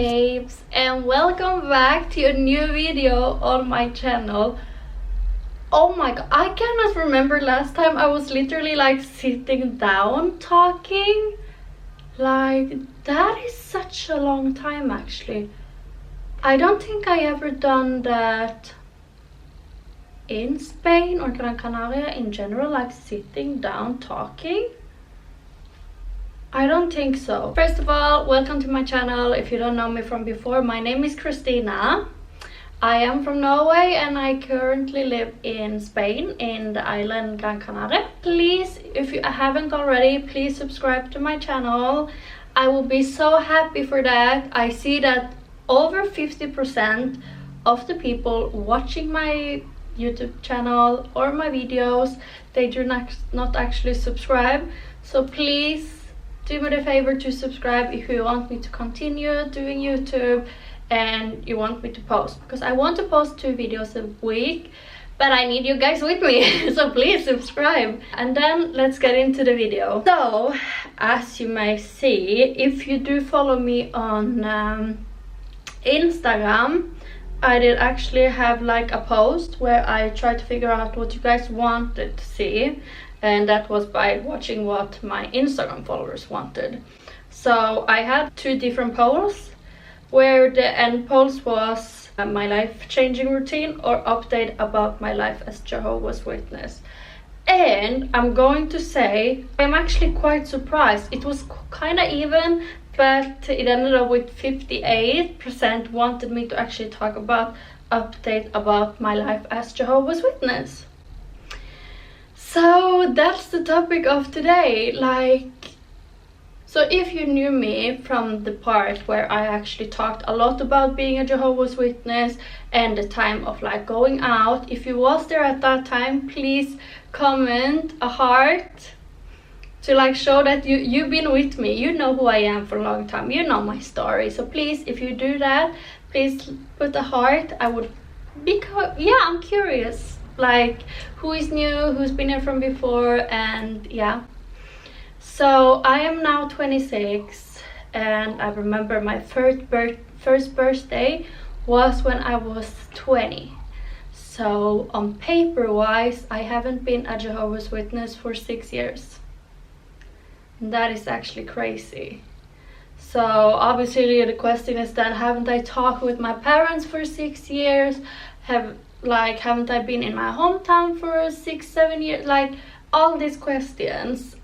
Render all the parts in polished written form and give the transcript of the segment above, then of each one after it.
babes, and welcome back to a new video on my channel. Oh my god, I cannot remember last time I was literally like sitting down talking. Like, that is such a long time actually. I don't think I ever done that in Spain or Gran Canaria in general, like sitting down talking. I don't think so. First of all, welcome to my channel. If you don't know me from before, my name is Christina. I am from Norway and I currently live in Spain, in the island Gran Canaria. Please, if you haven't already, please subscribe to my channel. I will be so happy for that. I see that over 50% of the people watching my YouTube channel or my videos, they do not actually subscribe. So please do me the favor to subscribe if you want me to continue doing YouTube and you want me to post, because I want to post 2 videos a week, but I need you guys with me. So please subscribe, and then let's get into the video. So as you may see, if you do follow me on Instagram, I did actually have like a post where I tried to figure out what you guys wanted to see, and that was by watching what my Instagram followers wanted. So I had 2 different polls, where the end polls was my life-changing routine or update about my life as Jehovah's Witness. And I'm going to say I'm actually quite surprised. It was kind of even, but it ended up with 58% wanted me to actually talk about update about my life as Jehovah's Witness. So that's the topic of today. So if you knew me from the part where I actually talked a lot about being a Jehovah's Witness and the time of like going out, if you was there at that time, please comment a heart to like show that you've been with me. You know who I am for a long time, you know my story. So please, if you do that, please put a heart. I would be I'm curious, like who is new, who's been here from before, and yeah. So I am now 26, and I remember my first birthday was when I was 20. So on paper wise, I haven't been a Jehovah's Witness for 6 years. That is actually crazy. So obviously the question is then, haven't I talked with my parents for 6 years? Haven't I been in my hometown for 6-7 years? Like all these questions.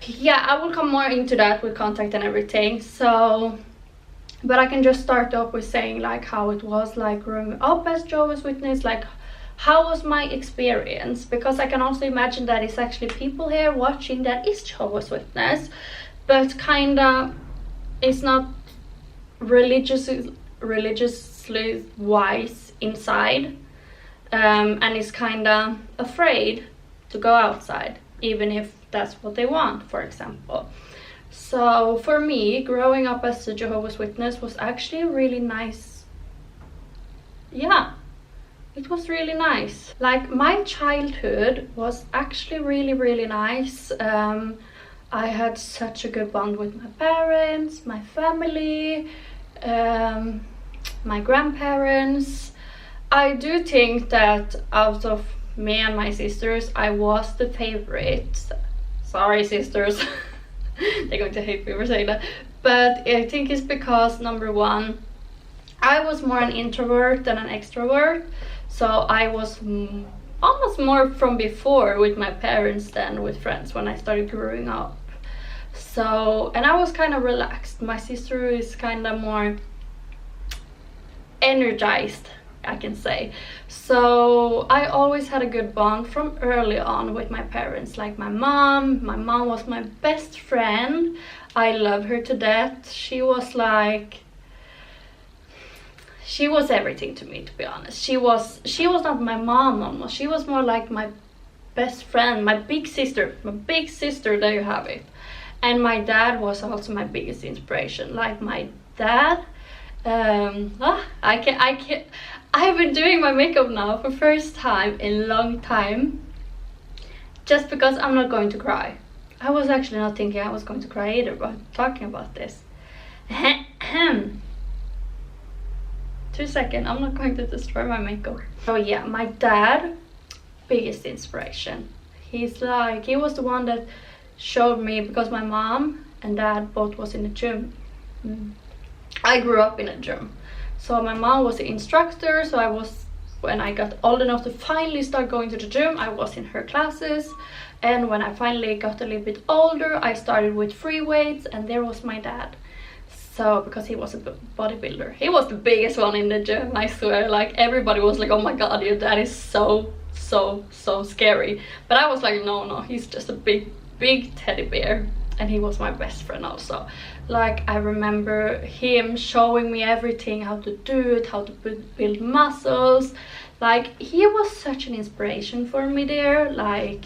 Yeah, I will come more into that with contact and everything. So, but I can just start off with saying like how it was like growing up as Jehovah's Witness, like how was my experience, because I can also imagine that it's actually people here watching that is Jehovah's Witness, but kinda it's not religiously wise inside, and is kinda afraid to go outside, even if that's what they want, for example. So for me, growing up as a Jehovah's Witness was actually really nice. Yeah, it was really nice. Like my childhood was actually really nice. I had such a good bond with my parents, my family, my grandparents. I do think that out of me and my sisters, I was the favorite. Sorry sisters, they're going to hate me for saying that, but I think it's because number one, I was more an introvert than an extrovert. So I was almost more from before with my parents than with friends when I started growing up. So, and I was kind of relaxed. My sister is kind of more energized, I can say. So I always had a good bond from early on with my parents. Like my mom was my best friend. I love her to death. She was everything to me, to be honest. She was not my mom almost. She was more like my best friend, my big sister. There you have it. And my dad was also my biggest inspiration. Like my dad, I've been doing my makeup now for first time in a long time, just because I'm not going to cry. I was actually not thinking I was going to cry either, but talking about this. Ahem. 2 seconds, I'm not going to destroy my makeup. So yeah, my dad, biggest inspiration. He's like, he was the one that showed me, because my mom and dad both was in the gym. I grew up in a gym. So my mom was the instructor, so I was, when I got old enough to finally start going to the gym, I was in her classes. And when I finally got a little bit older, I started with free weights, and there was my dad. So, because he was a bodybuilder. He was the biggest one in the gym, I swear. Like, everybody was like, oh my god, your dad is so scary. But I was like, no, he's just a big teddy bear. And he was my best friend also. Like, I remember him showing me everything, how to do it, how to build muscles. Like, he was such an inspiration for me there. Like,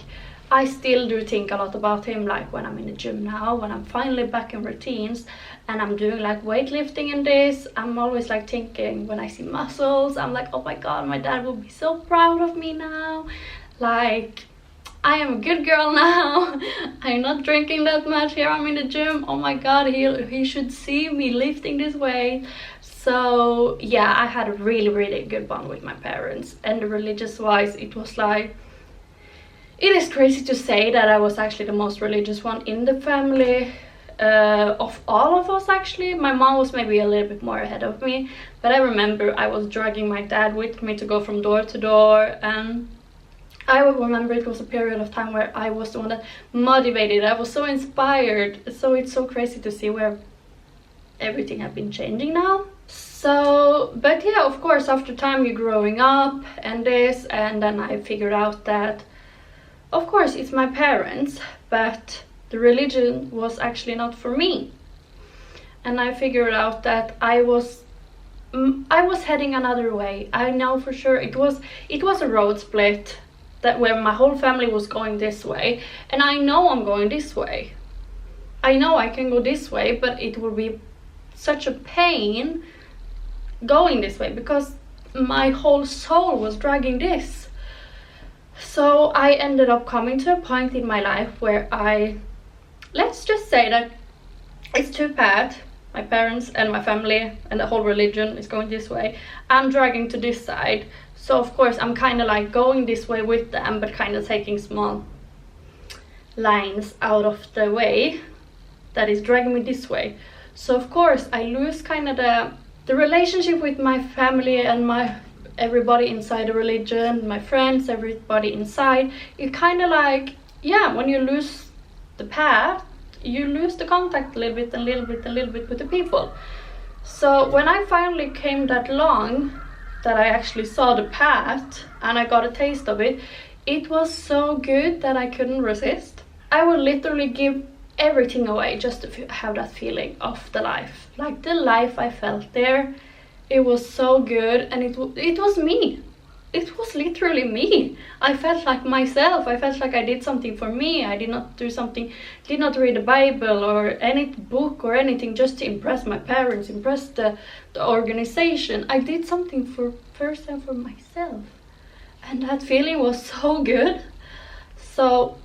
I still do think a lot about him, like when I'm in the gym now, when I'm finally back in routines and I'm doing like weightlifting and this, I'm always like thinking, when I see muscles, I'm like, oh my god, my dad will be so proud of me now. Like, I am a good girl now. I'm not drinking that much here, I'm in the gym. Oh my god, he should see me lifting this weight. So yeah, I had a really good bond with my parents. And religious wise, it was like, it is crazy to say that I was actually the most religious one in the family, of all of us actually. My mom was maybe a little bit more ahead of me, but I remember I was dragging my dad with me to go from door to door, and I would remember it was a period of time where I was the one that motivated. I was so inspired. So it's so crazy to see where everything has been changing now. So, but yeah, of course, after time you're growing up and this, and then I figured out that of course it's my parents, but the religion was actually not for me. And I figured out that I was heading another way. I know for sure it was a road split, that where my whole family was going this way, and I know I'm going this way. I know I can go this way, but it will be such a pain going this way because my whole soul was dragging this. So I ended up coming to a point in my life where let's just say that it's too bad. My parents and my family and the whole religion is going this way. I'm dragging to this side. So of course I'm kind of like going this way with them, but kind of taking small lines out of the way that is dragging me this way. So of course I lose kind of the relationship with my family and everybody inside the religion, my friends, everybody inside. You kind of like, yeah, when you lose the path, you lose the contact a little bit with the people. So when I finally came that long that I actually saw the path and I got a taste of it, it was so good that I couldn't resist. I would literally give everything away just to have that feeling of the life. Like the life I felt there, it was so good, and it was me. It was literally me. I felt like myself. I felt like I did something for me. I did not read the Bible or any book or anything just to impress my parents, impress the organization. I did something first and for myself. And that feeling was so good. So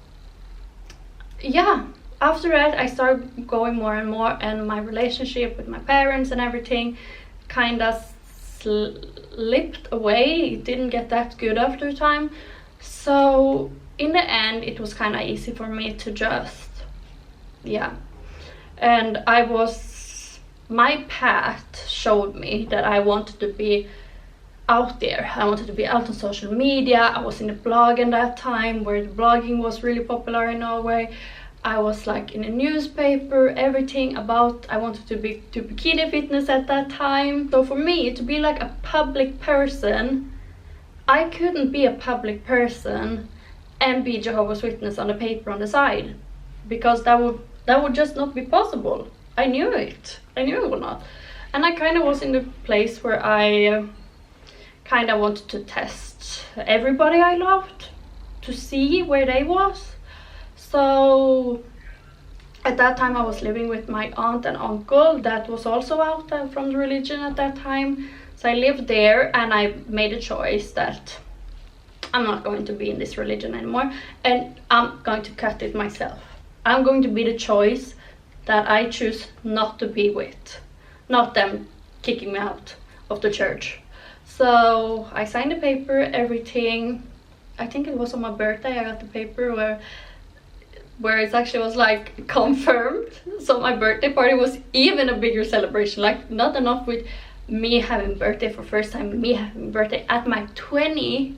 yeah, after that I started going more and more, and my relationship with my parents and everything kind of slipped away. It didn't get that good after time. So in the end it was kind of easy for me to just, yeah. And my path showed me that I wanted to be out there. I wanted to be out on social media. I was in the blog in that time where the blogging was really popular in Norway. I was like in a newspaper, everything about, I wanted to bikini fitness at that time. So for me to be like a public person, I couldn't be a public person and be Jehovah's Witness on the paper on the side, because that would just not be possible. I knew it would not. And I kind of was in the place where I kind of wanted to test everybody I loved to see where they was. So at that time I was living with my aunt and uncle that was also out from the religion at that time. So I lived there, and I made a choice that I'm not going to be in this religion anymore, and I'm going to cut it myself. I'm going to be the choice that I choose not to be with. not them kicking me out of the church. So I signed the paper, everything. I think it was on my birthday I got the paper where it actually was like confirmed. So my birthday party was even a bigger celebration. Like, not enough with me having birthday for first time, me having birthday at my 20th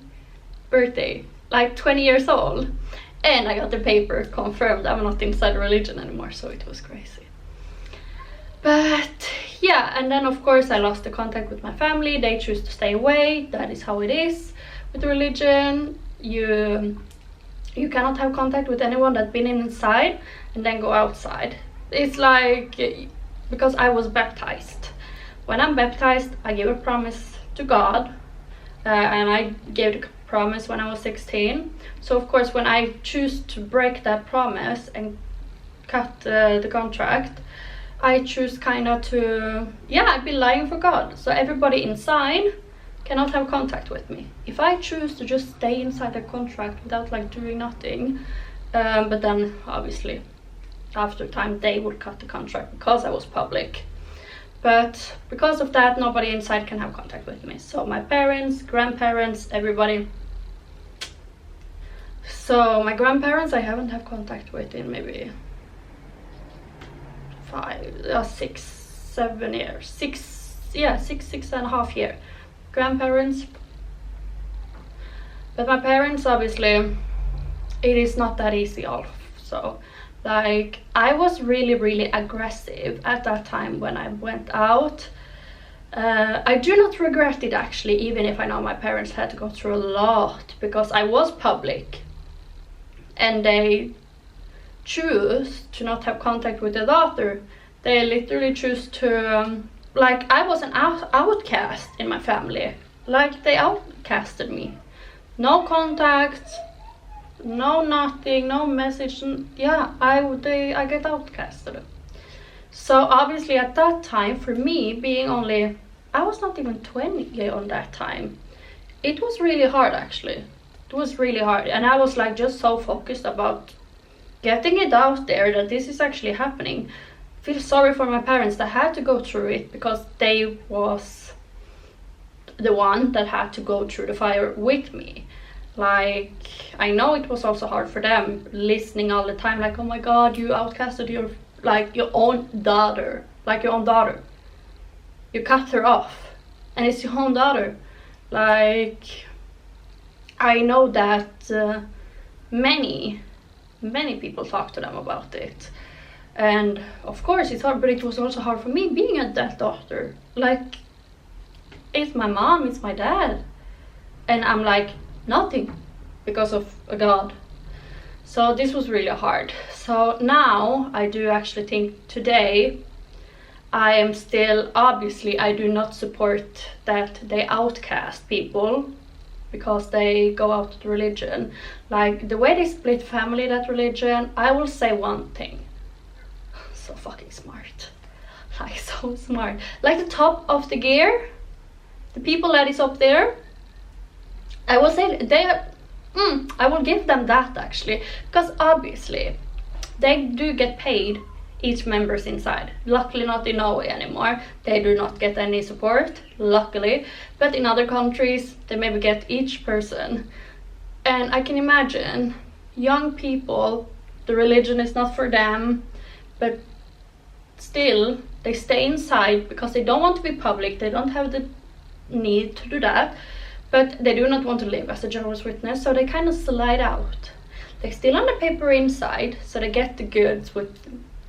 birthday, like 20 years old. And I got the paper confirmed I'm not inside religion anymore, so it was crazy. But yeah, and then of course I lost the contact with my family. They choose to stay away. That is how it is with religion. You cannot have contact with anyone that's been inside and then go outside. It's like, because I was baptized. When I'm baptized, I give a promise to God, and I gave the promise when I was 16. So of course, when I choose to break that promise and cut the contract, I choose kind of to, I've been lying for God. So everybody inside cannot have contact with me. If I choose to just stay inside the contract without like doing nothing, but then obviously after time they would cut the contract because I was public. But because of that, nobody inside can have contact with me. So my parents, grandparents, everybody. So my grandparents I haven't had contact with in maybe 6, 7 years. 6.5 years. Grandparents. But my parents, obviously, it is not that easy also. Like, I was really aggressive at that time when I went out. I do not regret it actually, even if I know my parents had to go through a lot, because I was public and they choose to not have contact with their daughter. They literally choose to like, I was an outcast in my family. Like, they outcasted me. No contact, no nothing, no message. I get outcasted. So obviously at that time, for me, being only, I was not even 20 on that time. It was really hard actually. It was really hard. And I was like just so focused about getting it out there that this is actually happening. I feel sorry for my parents that had to go through it, because they was the one that had to go through the fire with me. Like, I know it was also hard for them listening all the time, like, oh my god, you outcasted your own daughter, like your own daughter. You cut her off and it's your own daughter. Like, I know that many people talk to them about it. And of course it's hard, but it was also hard for me being that daughter. Like, it's my mom, it's my dad. And I'm like, nothing because of a God. So this was really hard. So now I do actually think today I am still, obviously I do not support that they outcast people because they go out of religion. Like, the way they split family, that religion, I will say one thing. So fucking smart. Like, so smart. Like, the top of the gear, the people that is up there, I will say they are, I will give them that actually, because obviously they do get paid, each members inside. Luckily not in Norway anymore, they do not get any support, luckily, but in other countries they maybe get each person. And I can imagine young people, the religion is not for them, but still they stay inside because they don't want to be public, they don't have the need to do that, but they do not want to live as a Jehovah's Witness, so they kind of slide out. They're still on the paper inside, so they get the goods with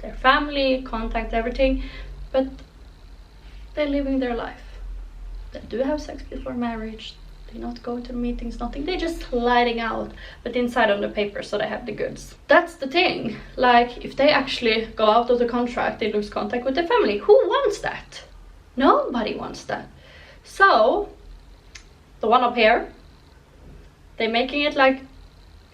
their family, contact, everything, but they're living their life. They do have sex before marriage, they're not going to the meetings, nothing, they're just sliding out, but inside on the paper, so they have the goods. That's the thing. Like, if they actually go out of the contract, they lose contact with their family. Who wants that? Nobody wants that. So the one up here, they're making it like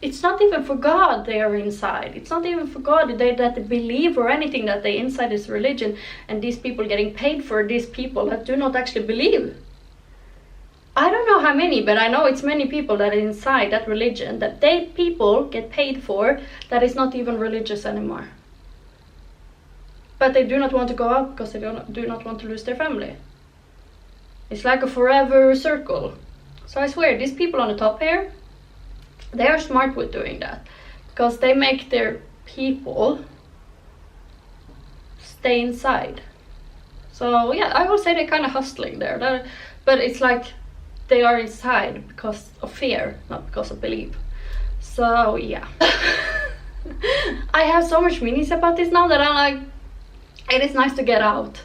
it's not even for God they are inside. It's not even for God that they believe or anything, that they inside this religion, and these people getting paid for these people that do not actually believe. I don't know how many, but I know it's many people that are inside that religion that they people get paid for that is not even religious anymore. but they do not want to go out because they do not want to lose their family. It's like a forever circle. So I swear, these people on the top here, they are smart with doing that, because they make their people stay inside. So yeah, I will say they're kind of hustling there, but it's like they are inside because of fear, not because of belief. So yeah. I have so much minis about this now that I'm like, it is nice to get out.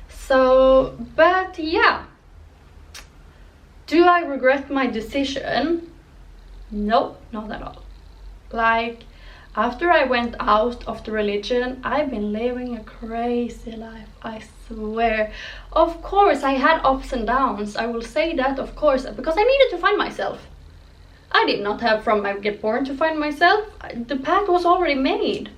So, but yeah, do I regret my decision? No, not at all. Like, after I went out of the religion, I've been living a crazy life, I swear. Of course, I had ups and downs, I will say that, of course, because I needed to find myself. I did not have from I get born to find myself. The path was already made.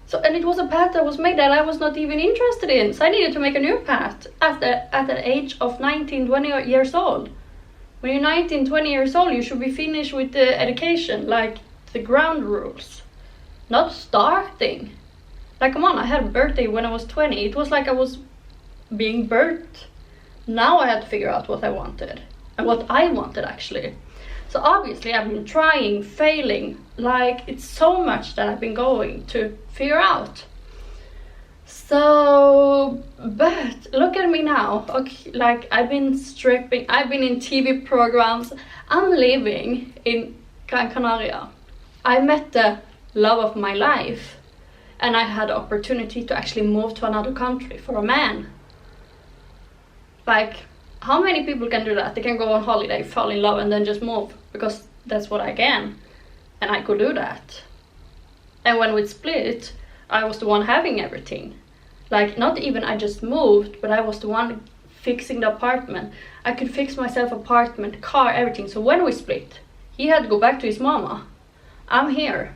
So, and it was a path that was made that I was not even interested in. So I needed to make a new path at the age of 19, 20 years old. When you're 19, 20 years old, you should be finished with the education, like the ground rules. Not starting. Like, come on, I had a birthday when I was 20. It was like I was being birthed. Now I had to figure out what I wanted. And what I wanted, actually. So obviously I've been trying, failing, like it's so much that I've been going to figure out. So, but look at me now. Okay, like I've been stripping, I've been in TV programs, I'm living in Gran Canaria. I met the love of my life, and I had the opportunity to actually move to another country for a man. Like, how many people can do that? They can go on holiday, fall in love, and then just move, because that's what I can, and I could do that. And when we split, I was the one having everything. Like, not even I just moved, but I was the one fixing the apartment. I could fix myself apartment, car, everything. So when we split, he had to go back to his mama. I'm here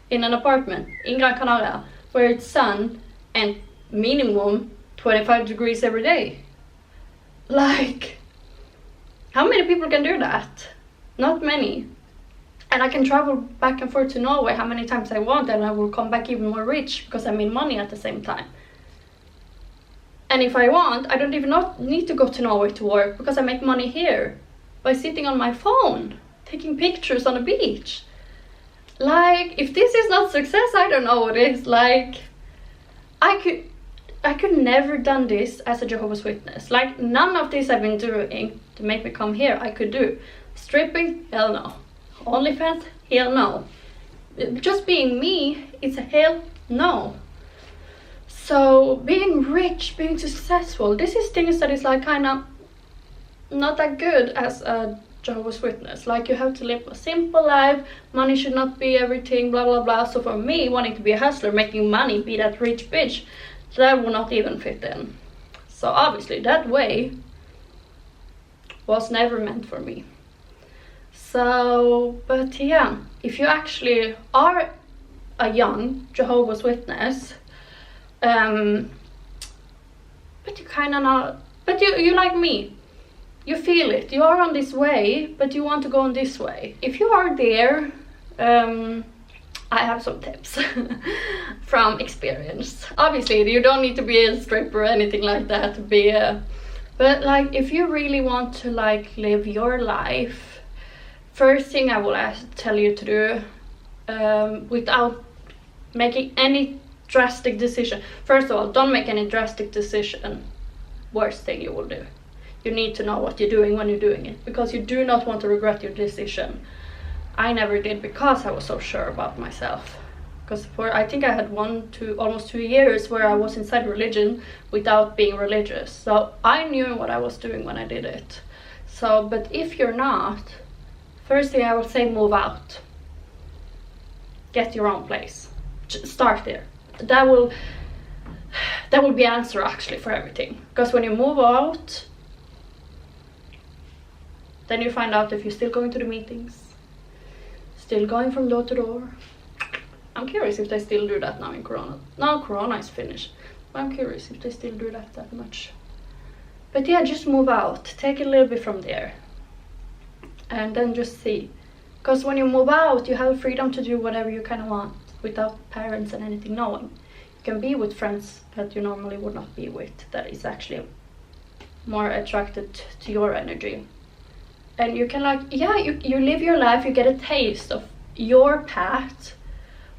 in an apartment in Gran Canaria where it's sun and minimum 25 degrees every day. Like, how many people can do that? Not many. And I can travel back and forth to Norway how many times I want, and I will come back even more rich because I made money at the same time. And if I want, I don't even need to go to Norway to work, because I make money here by sitting on my phone, taking pictures on the beach. Like, if this is not success, I don't know what is. Like, I could never done this as a Jehovah's Witness. Like, none of this I've been doing to make me come here I could do. Stripping, hell no. OnlyFans, hell no. Just being me, it's a hell no. So being rich, being successful, this is things that is like kind of not that good as a Jehovah's Witness. Like, you have to live a simple life, money should not be everything, blah blah blah. So for me, wanting to be a hustler, making money, be that rich bitch, that will not even fit in. So obviously that way was never meant for me. So, but yeah, if you actually are a young Jehovah's Witness, but you kind of not, but you like me, you feel it, you are on this way, but you want to go on this way. If you are there, I have some tips from experience. Obviously, you don't need to be a stripper or anything like that to be a, but like, if you really want to like live your life, first thing I will tell you to do, without making any drastic decision. First of all, don't make any drastic decision. Worst thing you will do. You need to know what you're doing when you're doing it, because you do not want to regret your decision. I never did, because I was so sure about myself. Because for, I think I had almost 2 years where I was inside religion without being religious. So I knew what I was doing when I did it. So, but if you're not, first thing I would say, move out. Get your own place. Start there. That will be answer actually for everything. Because when you move out, then you find out if you're still going to the meetings, still going from door to door. I'm curious if they still do that now in Corona. Now Corona is finished. But I'm curious if they still do that much. But yeah, just move out. Take it a little bit from there. And then just see. Because when you move out, you have freedom to do whatever you kind of want without parents and anything knowing. you can be with friends that you normally would not be with, that is actually more attracted to your energy. And you can like, yeah, you live your life, you get a taste of your path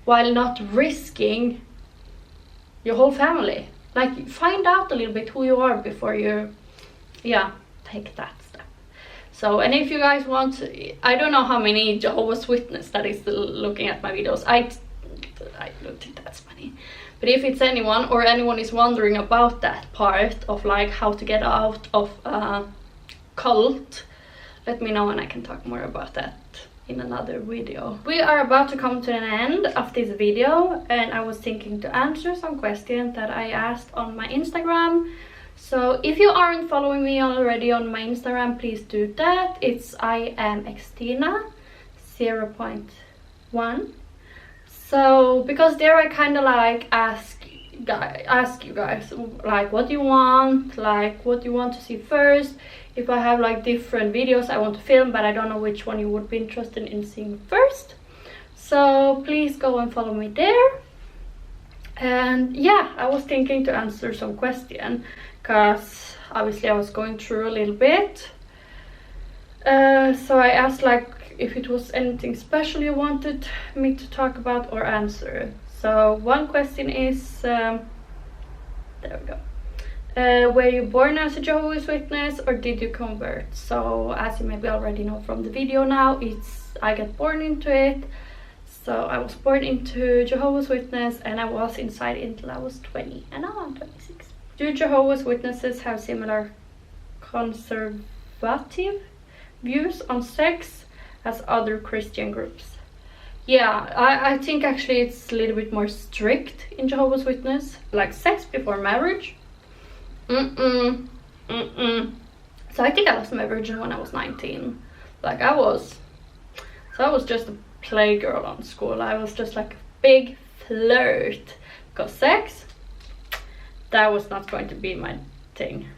while not risking your whole family. Like, find out a little bit who you are before you, yeah, take that step. So, and if you guys want, I don't know how many Jehovah's Witness that is looking at my videos. I don't think that's funny. But if it's anyone, or anyone is wondering about that part of like how to get out of a cult, let me know and I can talk more about that in another video. We are about to come to an end of this video, and I was thinking to answer some questions that I asked on my Instagram. So if you aren't following me already on my Instagram, please do that. It's I am Xtina 0.1. So because there I kind of like ask you guys like what you want, like what you want to see first. If I have like different videos I want to film, but I don't know which one you would be interested in seeing first. So please go and follow me there. And yeah, I was thinking to answer some questions, because obviously I was going through a little bit. So I asked like if it was anything special you wanted me to talk about or answer. So one question is, there we go. Were you born as a Jehovah's Witness or did you convert? So as you maybe already know from the video now, I got born into it. So I was born into Jehovah's Witness and I was inside until I was 20, and now I'm 26. Do Jehovah's Witnesses have similar conservative views on sex as other Christian groups? Yeah, I think actually it's a little bit more strict in Jehovah's Witness, like sex before marriage. So I think I lost my virgin when I was 19. Like I was just a playgirl on school. I was just like a big flirt, because sex, that was not going to be my thing.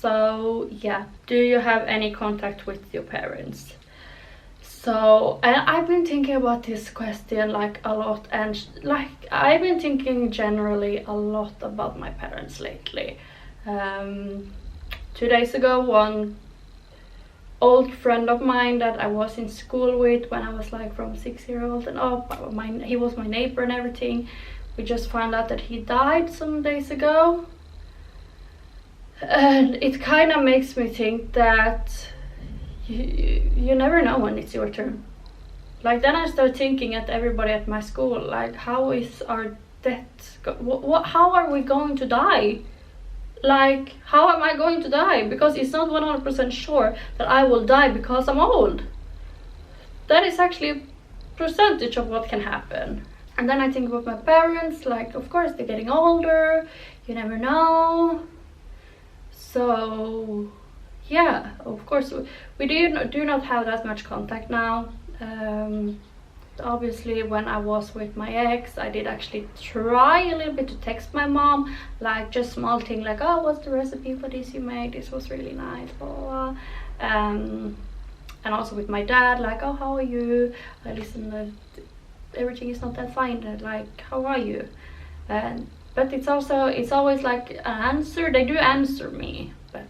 So yeah, do you have any contact with your parents? So, and I've been thinking about this question like a lot, and like I've been thinking generally a lot about my parents lately. 2 days ago, one old friend of mine that I was in school with when I was like from 6-year-old and up, he was my neighbor and everything. We just found out that he died some days ago, and it kind of makes me think that you never know when it's your turn. Like then I start thinking at everybody at my school, like how is our death, how are we going to die? Like how am I going to die? Because it's not 100% sure that I will die because I'm old. That is actually a percentage of what can happen. And then I think about my parents, like of course they're getting older, you never know. So yeah, of course we do not have that much contact now. Obviously when I was with my ex, I did actually try a little bit to text my mom, like just small thing like, oh, what's the recipe for this you made, this was really nice, blah, blah, blah. And also with my dad, like, oh, how are you, I listen, everything is not that fine, like how are you? But it's always like an answer. They do answer me, but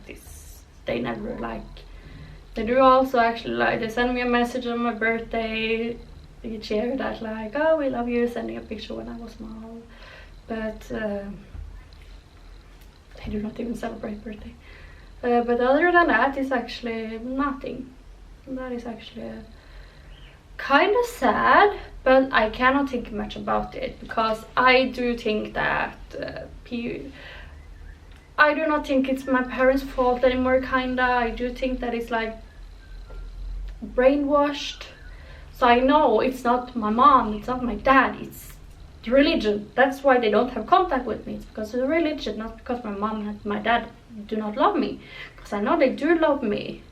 they never like, they do also actually like, they send me a message on my birthday each year that like, oh, we love you, sending a picture when I was small. But they do not even celebrate birthday. But other than that, it's actually nothing. That is actually kind of sad, but I cannot think much about it, because I do think that I do not think it's my parents' fault anymore, kinda. I do think that it's like brainwashed. So I know it's not my mom, it's not my dad, it's the religion. That's why they don't have contact with me. It's because of the religion, not because my mom and my dad do not love me. Because I know they do love me.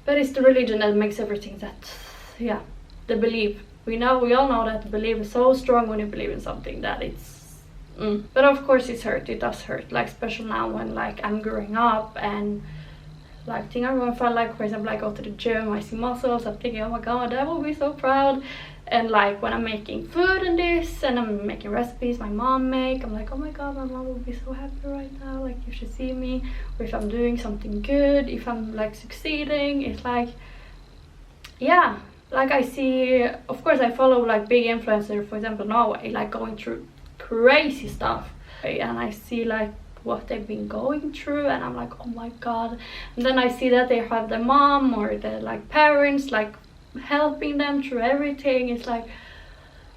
But it's the religion that makes everything that, yeah, the belief. We all know that the belief is so strong when you believe in something that it's, But of course it does hurt, like especially now when like I'm growing up and like thing I'm going for. Like for example, I go to the gym, I see muscles, I'm thinking, oh my god, I will be so proud. And like when I'm making food and this, and I'm making recipes my mom make, I'm like, oh my god, my mom will be so happy right now, like you should see me. Or if I'm doing something good, if I'm like succeeding, it's like, yeah, like I see, of course I follow like big influencers, for example Norway, like going through crazy stuff, and I see like what they've been going through, and I'm like, oh my god. And then I see that they have their mom or their like parents like helping them through everything. It's like,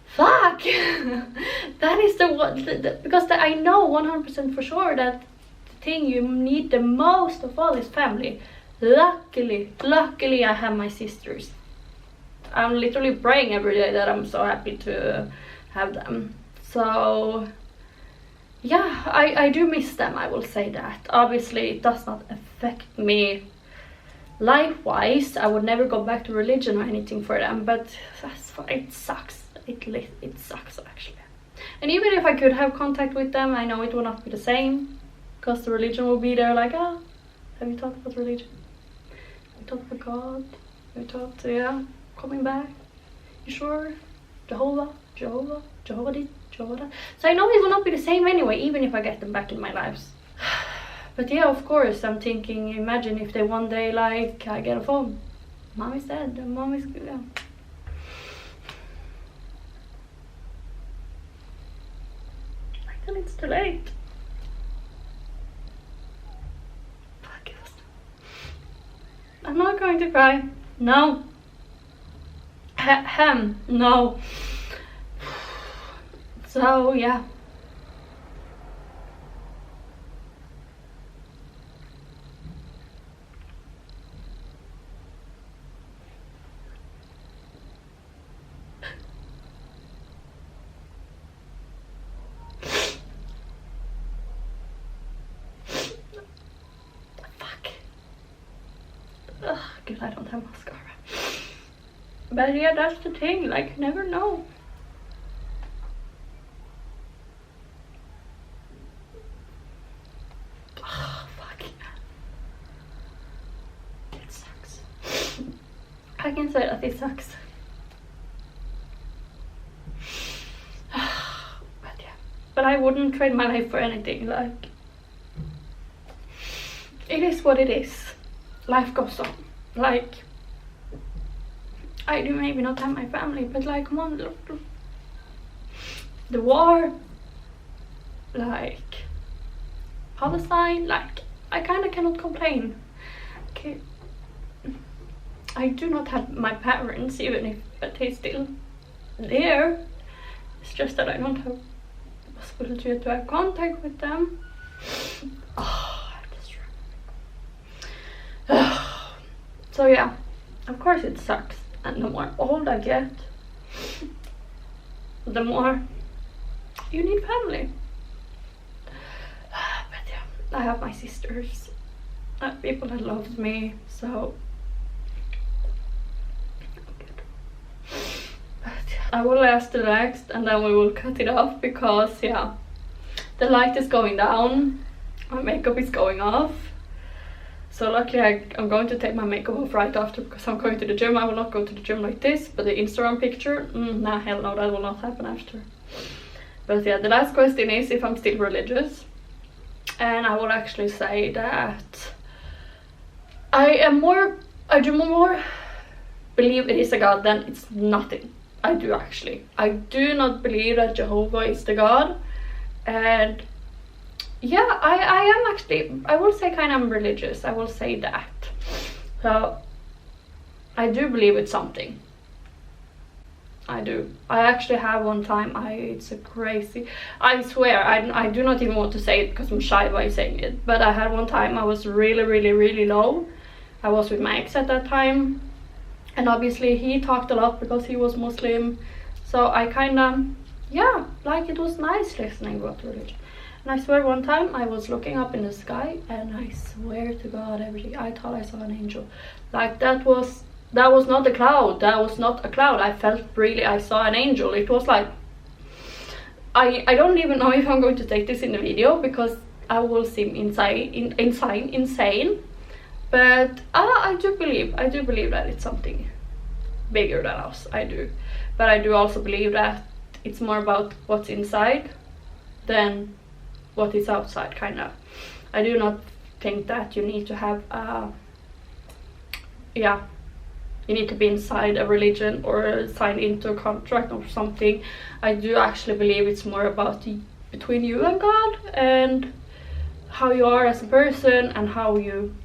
fuck. That is the one, because I know 100% for sure that the thing you need the most of all is family. Luckily I have my sisters. I'm literally praying every day that I'm so happy to have them. So yeah, I do miss them, I will say that. Obviously it does not affect me life-wise. I would never go back to religion or anything for them, but it sucks. It sucks actually. And even if I could have contact with them, I know it will not be the same, because the religion will be there like, oh, have you talked about religion? Have you talked about God? Have you talked, yeah, coming back? You sure? Jehovah did, Jehovah that. So I know it will not be the same anyway, even if I get them back in my lives. But yeah, of course, I'm thinking, imagine if they one day, like, I get a phone. Mom is dead, and mom is, yeah. Like, then it's too late. Fuck it. I'm not going to cry. No. No. So, yeah. Good, I don't have mascara. But yeah, that's the thing, like, you never know. Oh, fuck yeah. It sucks. I can say that it sucks. But yeah. But I wouldn't trade my life for anything, like. It is what it is. Life goes on. Like, I do maybe not have my family, but like, come on, look. The war, like, Palestine, like, I kind of cannot complain. Okay, I do not have my parents, even if but they're still there. It's just that I don't have the possibility to have contact with them. Oh, I just remember. So yeah, of course it sucks, and the more old I get, the more you need family. But yeah, I have my sisters, I have people that love me, so but yeah, I will ask the next, and then we will cut it off, because yeah, the light is going down, my makeup is going off. So luckily I'm going to take my makeup off right after, because I'm going to the gym. I will not go to the gym like this, but the Instagram picture, nah, hell no, that will not happen after. But yeah, the last question is if I'm still religious. And I will actually say that I do more believe it is a God than it's nothing. I do actually. I do not believe that Jehovah is the God. And yeah, I am actually, I will say kind of religious, I will say that. So, I do believe it's something. I do. I actually have one time, it's a crazy, I swear, I do not even want to say it because I'm shy by saying it. But I had one time I was really low. I was with my ex at that time. And obviously he talked a lot because he was Muslim. So I kind of, yeah, like it was nice listening about religion. And I swear one time I was looking up in the sky, and I swear to God, everything, I thought I saw an angel. Like that was not a cloud, that was not a cloud. I felt really, I saw an angel. It was like, I don't even know if I'm going to take this in the video, because I will seem insane. But I do believe that it's something bigger than us. I do. But I do also believe that it's more about what's inside than what is outside, kind of. I do not think that you need to have you need to be inside a religion or sign into a contract or something. I do actually believe it's more about between you and God, and how you are as a person, and how you,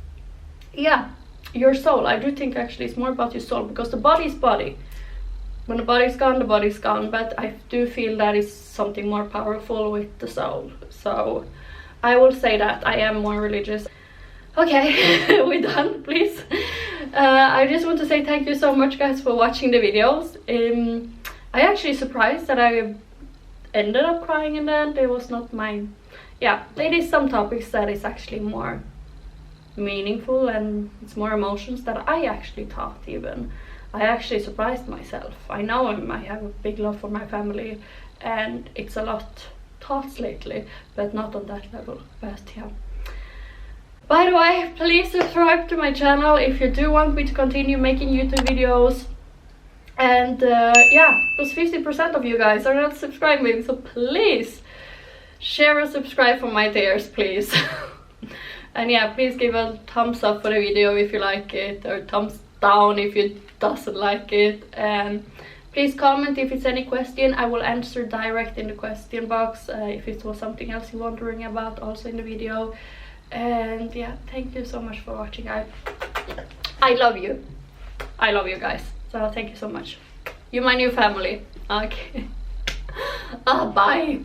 your soul. I do think actually it's more about your soul, because the body is body. When the body's gone, the body's gone. But I do feel that is something more powerful with the soul. So I will say that I am more religious. Okay, we're done, please. I just want to say thank you so much, guys, for watching the videos. I actually surprised that I ended up crying in the end. It was not my... Yeah, there is some topics that is actually more meaningful, and it's more emotions that I actually thought even. I actually surprised myself. I know I have a big love for my family, and it's a lot thoughts lately, but not on that level. But yeah. By the way, please subscribe to my channel if you do want me to continue making YouTube videos. And yeah, because 50% of you guys are not subscribing, so please share and subscribe for my tears, please. And yeah, please give a thumbs up for the video if you like it, or thumbs down if you doesn't like it. And please comment if it's any question. I will answer direct in the question box if it was something else you're wondering about also in the video. And yeah, thank you so much for watching. I love you. I love you guys. So thank you so much. You're my new family. Okay. Bye.